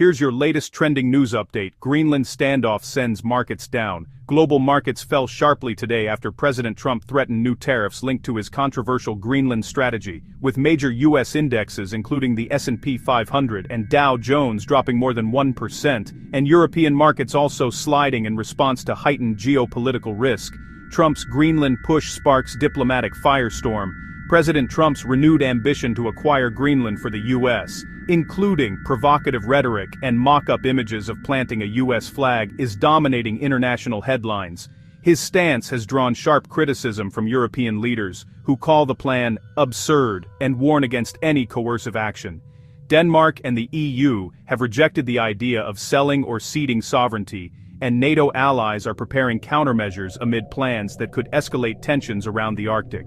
Here's your latest trending news update. Greenland standoff sends markets down. Global markets fell sharply today after President Trump threatened new tariffs linked to his controversial Greenland strategy, with major U.S. indexes including the S&P 500 and Dow Jones dropping more than 1%, and European markets also sliding in response to heightened geopolitical risk. Trump's Greenland push sparks diplomatic firestorm. President Trump's renewed ambition to acquire Greenland for the U.S., including provocative rhetoric and mock-up images of planting a U.S. flag, is dominating international headlines. His stance has drawn sharp criticism from European leaders, who call the plan absurd and warn against any coercive action. Denmark and the EU have rejected the idea of selling or ceding sovereignty, and NATO allies are preparing countermeasures amid plans that could escalate tensions around the Arctic.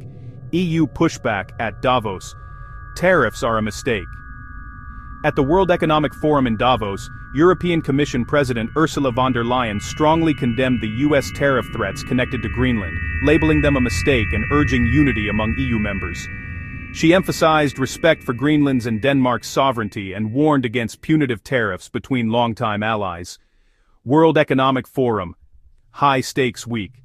EU pushback at Davos. Tariffs are a mistake. At the World Economic Forum in Davos, European Commission President Ursula von der Leyen strongly condemned the U.S. tariff threats connected to Greenland, labeling them a mistake and urging unity among EU members. She emphasized respect for Greenland's and Denmark's sovereignty and warned against punitive tariffs between longtime allies. World Economic Forum. High-stakes week.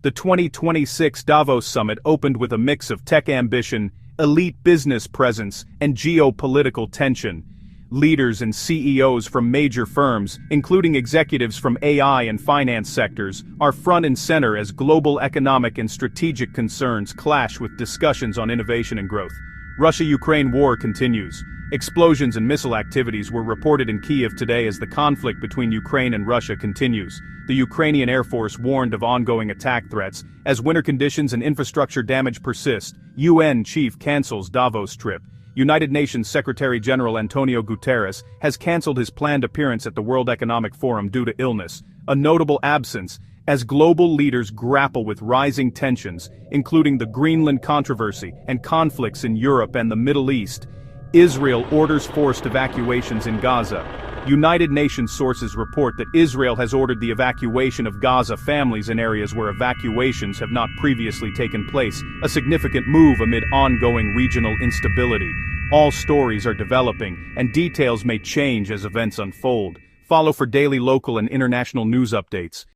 The 2026 Davos summit opened with a mix of tech ambition, elite business presence, and geopolitical tension. Leaders and CEOs from major firms, including executives from AI and finance sectors, are front and center as global economic and strategic concerns clash with discussions on innovation and growth. Russia-Ukraine war continues. Explosions and missile activities were reported in Kyiv today as the conflict between Ukraine and Russia continues. The Ukrainian Air Force warned of ongoing attack threats. As winter conditions and infrastructure damage persist, UN chief cancels Davos trip. United Nations Secretary-General Antonio Guterres has canceled his planned appearance at the World Economic Forum due to illness, a notable absence as global leaders grapple with rising tensions, including the Greenland controversy and conflicts in Europe and the Middle East. Israel orders forced evacuations in Gaza. United Nations sources report that Israel has ordered the evacuation of Gaza families in areas where evacuations have not previously taken place, a significant move amid ongoing regional instability. All stories are developing, and details may change as events unfold. Follow for daily local and international news updates.